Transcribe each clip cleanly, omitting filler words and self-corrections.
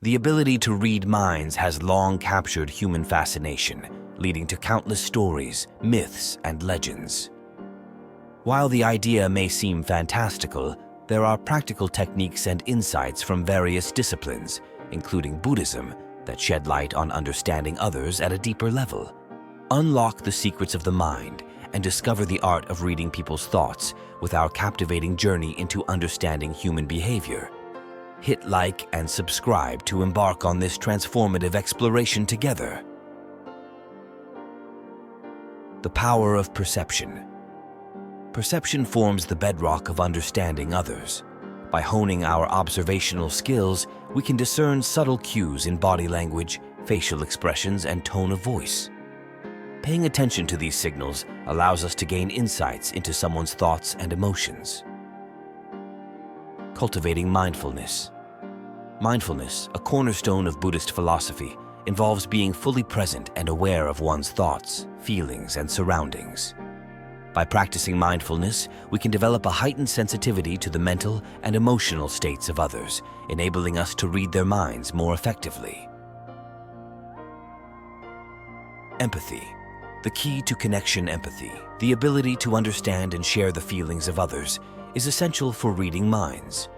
The ability to read minds has long captured human fascination, leading to countless stories, myths, and legends. While the idea may seem fantastical, there are practical techniques and insights from various disciplines, including Buddhism, that shed light on understanding others at a deeper level. Unlock the secrets of the mind and discover the art of reading people's thoughts with our captivating journey into understanding human behavior. Hit like and subscribe to embark on this transformative exploration together. The power of perception. Perception forms the bedrock of understanding others. By honing our observational skills, we can discern subtle cues in body language, facial expressions, and tone of voice. Paying attention to these signals allows us to gain insights into someone's thoughts and emotions. Cultivating mindfulness. Mindfulness, a cornerstone of Buddhist philosophy, involves being fully present and aware of one's thoughts, feelings, and surroundings. By practicing mindfulness, we can develop a heightened sensitivity to the mental and emotional states of others, enabling us to read their minds more effectively. Empathy. The key to connection empathy, the ability to understand and share the feelings of others, is essential for reading minds.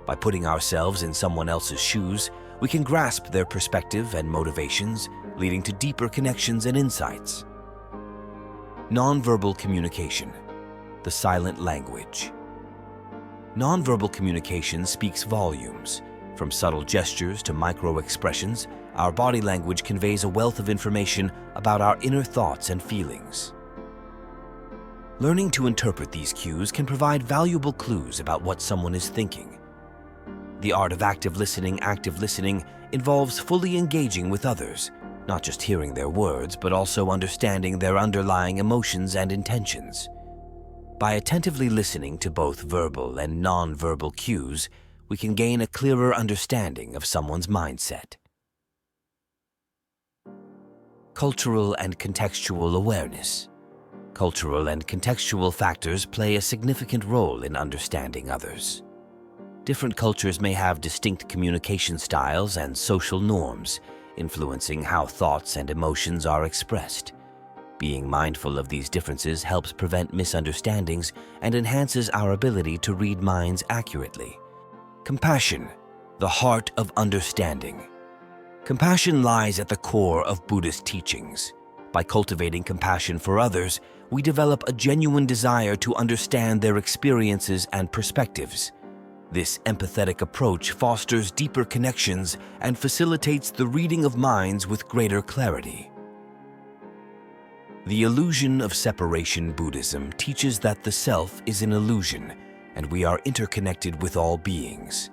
By putting ourselves in someone else's shoes, we can grasp their perspective and motivations, leading to deeper connections and insights. Nonverbal communication, the silent language. Nonverbal communication speaks volumes. From subtle gestures to micro-expressions, our body language conveys a wealth of information about our inner thoughts and feelings. Learning to interpret these cues can provide valuable clues about what someone is thinking. The art of active listening involves fully engaging with others, not just hearing their words, but also understanding their underlying emotions and intentions. By attentively listening to both verbal and non-verbal cues, we can gain a clearer understanding of someone's mindset. Cultural and contextual awareness. Cultural and contextual factors play a significant role in understanding others. Different cultures may have distinct communication styles and social norms, influencing how thoughts and emotions are expressed. Being mindful of these differences helps prevent misunderstandings and enhances our ability to read minds accurately. Compassion, the heart of understanding. Compassion lies at the core of Buddhist teachings. By cultivating compassion for others, we develop a genuine desire to understand their experiences and perspectives. This empathetic approach fosters deeper connections and facilitates the reading of minds with greater clarity. The illusion of separation Buddhism teaches that the self is an illusion, and we are interconnected with all beings.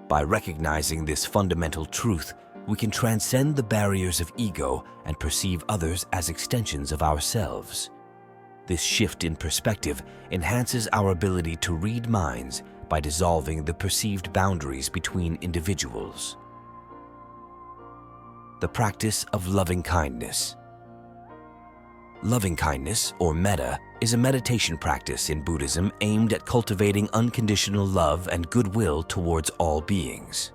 By recognizing this fundamental truth, we can transcend the barriers of ego and perceive others as extensions of ourselves. This shift in perspective enhances our ability to read minds by dissolving the perceived boundaries between individuals. The practice of loving kindness. Loving kindness, or metta, is a meditation practice in Buddhism aimed at cultivating unconditional love and goodwill towards all beings.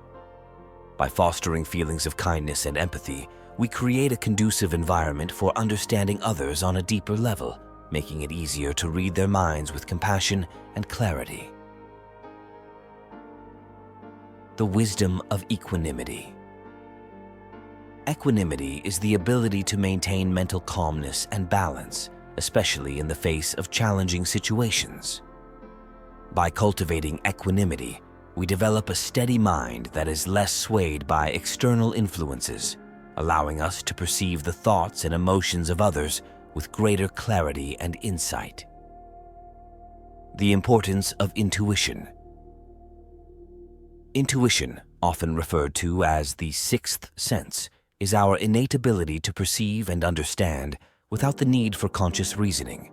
By fostering feelings of kindness and empathy, we create a conducive environment for understanding others on a deeper level, making it easier to read their minds with compassion and clarity. The wisdom of equanimity. Equanimity is the ability to maintain mental calmness and balance, especially in the face of challenging situations. By cultivating equanimity, we develop a steady mind that is less swayed by external influences, allowing us to perceive the thoughts and emotions of others with greater clarity and insight. The importance of intuition. Intuition, often referred to as the sixth sense, is our innate ability to perceive and understand without the need for conscious reasoning.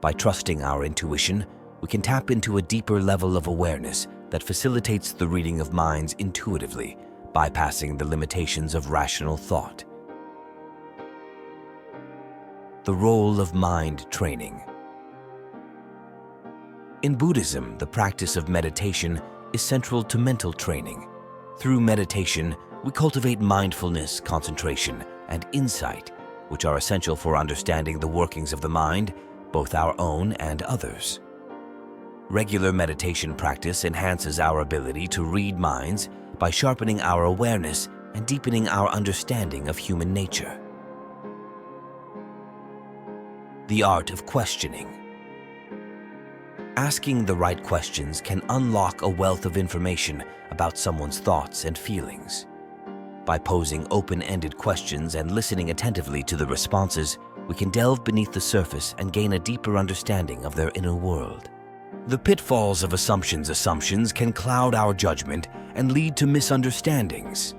By trusting our intuition, we can tap into a deeper level of awareness that facilitates the reading of minds intuitively, bypassing the limitations of rational thought. The role of mind training. In Buddhism, the practice of meditation is central to mental training. Through meditation, we cultivate mindfulness, concentration, and insight, which are essential for understanding the workings of the mind, both our own and others. Regular meditation practice enhances our ability to read minds by sharpening our awareness and deepening our understanding of human nature. The art of questioning. Asking the right questions can unlock a wealth of information about someone's thoughts and feelings. By posing open-ended questions and listening attentively to the responses, we can delve beneath the surface and gain a deeper understanding of their inner world. The pitfalls of assumptions can cloud our judgment and lead to misunderstandings.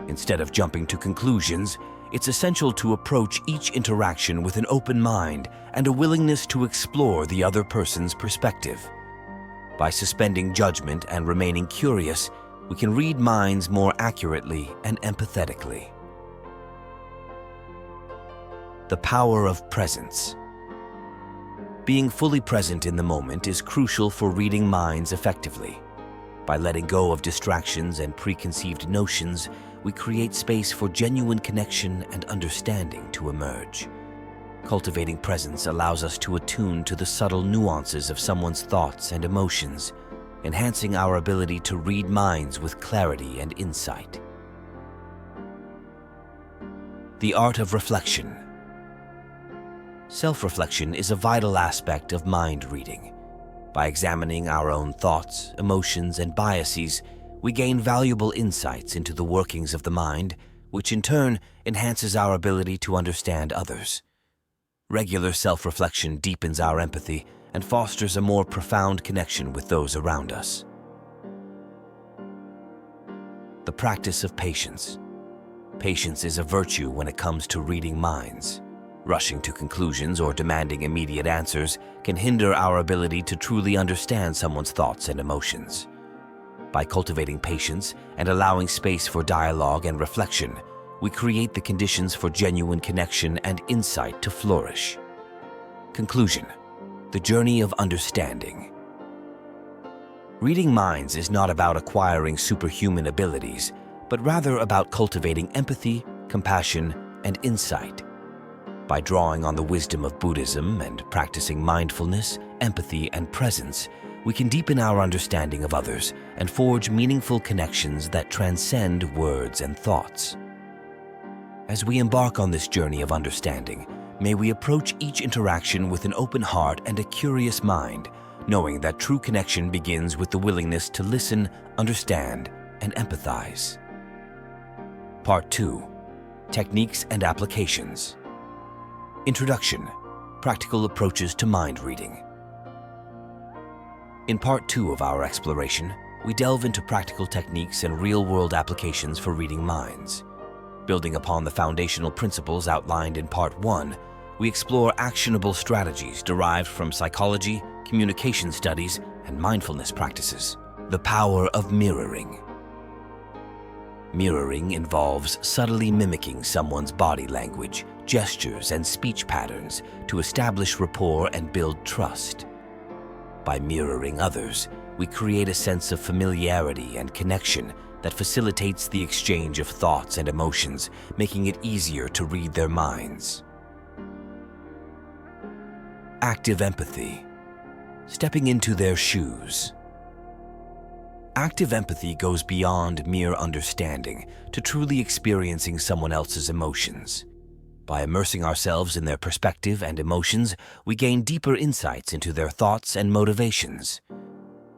Instead of jumping to conclusions, it's essential to approach each interaction with an open mind and a willingness to explore the other person's perspective. By suspending judgment and remaining curious, we can read minds more accurately and empathetically. The power of presence. Being fully present in the moment is crucial for reading minds effectively. By letting go of distractions and preconceived notions, we create space for genuine connection and understanding to emerge. Cultivating presence allows us to attune to the subtle nuances of someone's thoughts and emotions, enhancing our ability to read minds with clarity and insight. The art of reflection. Self-reflection is a vital aspect of mind reading. By examining our own thoughts, emotions, and biases, we gain valuable insights into the workings of the mind, which in turn enhances our ability to understand others. Regular self-reflection deepens our empathy and fosters a more profound connection with those around us. The practice of patience. Patience is a virtue when it comes to reading minds. Rushing to conclusions or demanding immediate answers can hinder our ability to truly understand someone's thoughts and emotions. By cultivating patience and allowing space for dialogue and reflection, we create the conditions for genuine connection and insight to flourish. Conclusion: the journey of understanding. Reading minds is not about acquiring superhuman abilities, but rather about cultivating empathy, compassion, and insight. By drawing on the wisdom of Buddhism and practicing mindfulness, empathy, and presence, we can deepen our understanding of others and forge meaningful connections that transcend words and thoughts. As we embark on this journey of understanding, may we approach each interaction with an open heart and a curious mind, knowing that true connection begins with the willingness to listen, understand, and empathize. Part 2. Techniques and Applications. Introduction: Practical Approaches to Mind Reading. In Part 2 of our exploration, we delve into practical techniques and real-world applications for reading minds. Building upon the foundational principles outlined in Part 1, we explore actionable strategies derived from psychology, communication studies, and mindfulness practices. The power of mirroring. Mirroring involves subtly mimicking someone's body language, gestures, and speech patterns to establish rapport and build trust. By mirroring others, we create a sense of familiarity and connection that facilitates the exchange of thoughts and emotions, making it easier to read their minds. Active empathy. Stepping into their shoes. Active empathy goes beyond mere understanding to truly experiencing someone else's emotions. By immersing ourselves in their perspective and emotions, we gain deeper insights into their thoughts and motivations.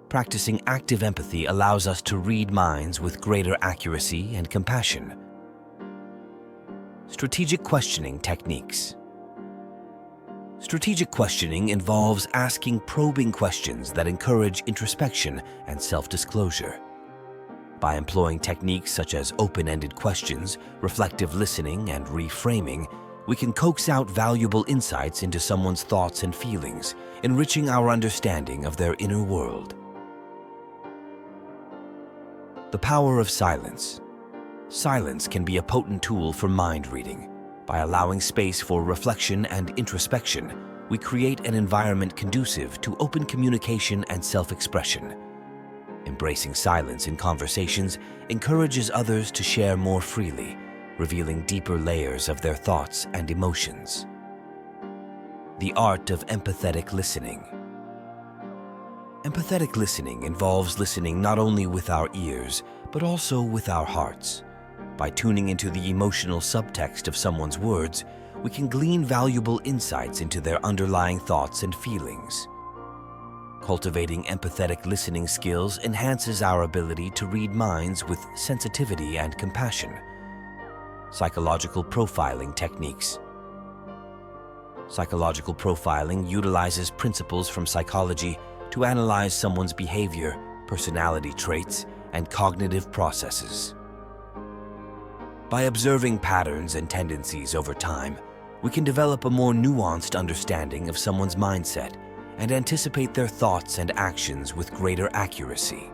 Practicing active empathy allows us to read minds with greater accuracy and compassion. Strategic questioning techniques. Strategic questioning involves asking probing questions that encourage introspection and self-disclosure. By employing techniques such as open-ended questions, reflective listening, and reframing, we can coax out valuable insights into someone's thoughts and feelings, enriching our understanding of their inner world. The power of silence. Silence can be a potent tool for mind reading. By allowing space for reflection and introspection, we create an environment conducive to open communication and self-expression. Embracing silence in conversations encourages others to share more freely, revealing deeper layers of their thoughts and emotions. The art of empathetic listening. Empathetic listening involves listening not only with our ears, but also with our hearts. By tuning into the emotional subtext of someone's words, we can glean valuable insights into their underlying thoughts and feelings. Cultivating empathetic listening skills enhances our ability to read minds with sensitivity and compassion. Psychological profiling techniques. Psychological profiling utilizes principles from psychology to analyze someone's behavior, personality traits, and cognitive processes. By observing patterns and tendencies over time, we can develop a more nuanced understanding of someone's mindset and anticipate their thoughts and actions with greater accuracy.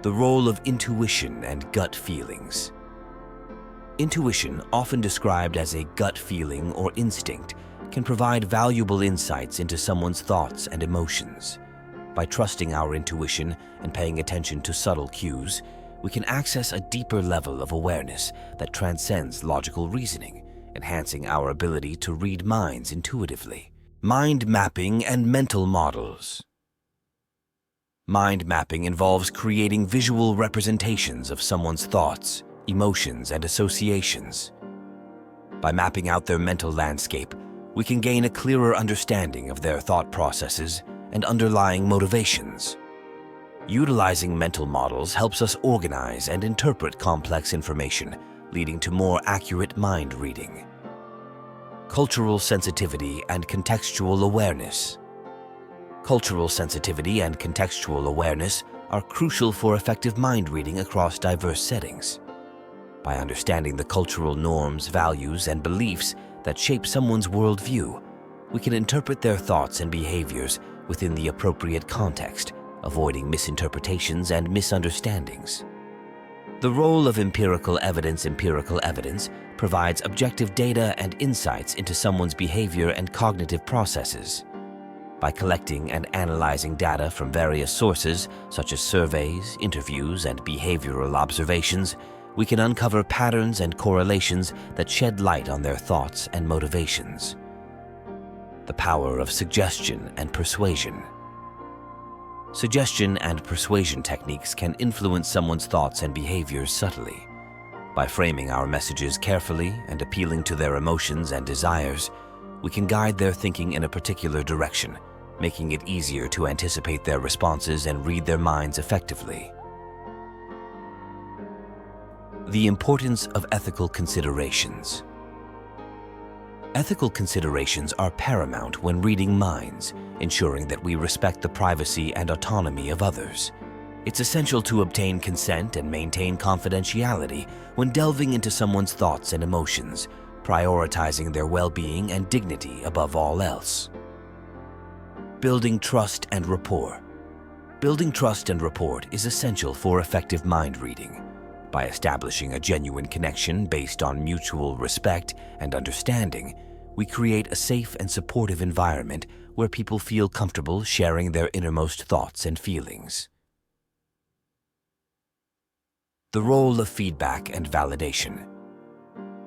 The role of intuition and gut feelings. Intuition, often described as a gut feeling or instinct, can provide valuable insights into someone's thoughts and emotions. By trusting our intuition and paying attention to subtle cues, we can access a deeper level of awareness that transcends logical reasoning, enhancing our ability to read minds intuitively. Mind mapping and mental models. Mind mapping involves creating visual representations of someone's thoughts, emotions, and associations. By mapping out their mental landscape, we can gain a clearer understanding of their thought processes and underlying motivations. Utilizing mental models helps us organize and interpret complex information, leading to more accurate mind reading. Cultural sensitivity and contextual awareness. Cultural sensitivity and contextual awareness are crucial for effective mind reading across diverse settings. By understanding the cultural norms, values, and beliefs that shape someone's worldview, we can interpret their thoughts and behaviors within the appropriate context, avoiding misinterpretations and misunderstandings. The role of empirical evidence provides objective data and insights into someone's behavior and cognitive processes. By collecting and analyzing data from various sources, such as surveys, interviews, and behavioral observations, we can uncover patterns and correlations that shed light on their thoughts and motivations. The power of suggestion and persuasion. Suggestion and persuasion techniques can influence someone's thoughts and behaviors subtly. By framing our messages carefully and appealing to their emotions and desires, we can guide their thinking in a particular direction, making it easier to anticipate their responses and read their minds effectively. The importance of ethical considerations. Ethical considerations are paramount when reading minds, ensuring that we respect the privacy and autonomy of others. It's essential to obtain consent and maintain confidentiality when delving into someone's thoughts and emotions, prioritizing their well-being and dignity above all else. Building trust and rapport. Building trust and rapport is essential for effective mind reading. By establishing a genuine connection based on mutual respect and understanding, we create a safe and supportive environment where people feel comfortable sharing their innermost thoughts and feelings. The role of feedback and validation.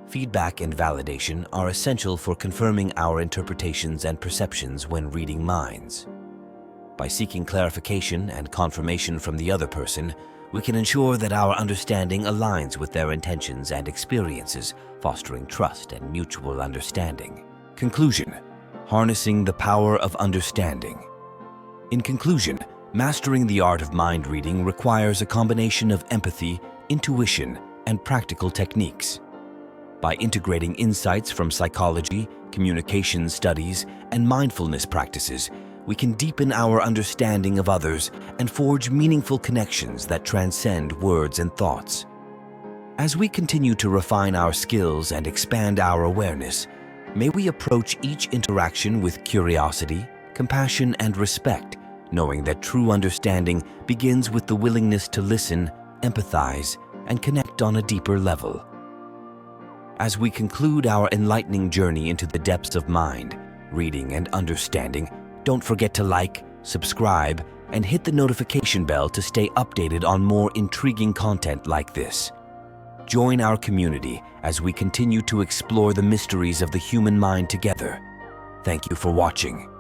Feedback and validation are essential for confirming our interpretations and perceptions when reading minds. By seeking clarification and confirmation from the other person, we can ensure that our understanding aligns with their intentions and experiences, fostering trust and mutual understanding. Conclusion: harnessing the power of understanding. In conclusion, mastering the art of mind reading requires a combination of empathy, intuition, and practical techniques. By integrating insights from psychology, communication studies, and mindfulness practices, we can deepen our understanding of others and forge meaningful connections that transcend words and thoughts. As we continue to refine our skills and expand our awareness, may we approach each interaction with curiosity, compassion, and respect, knowing that true understanding begins with the willingness to listen, empathize, and connect on a deeper level. As we conclude our enlightening journey into the depths of mind, reading, and understanding, don't forget to like, subscribe, and hit the notification bell to stay updated on more intriguing content like this. Join our community as we continue to explore the mysteries of the human mind together. Thank you for watching.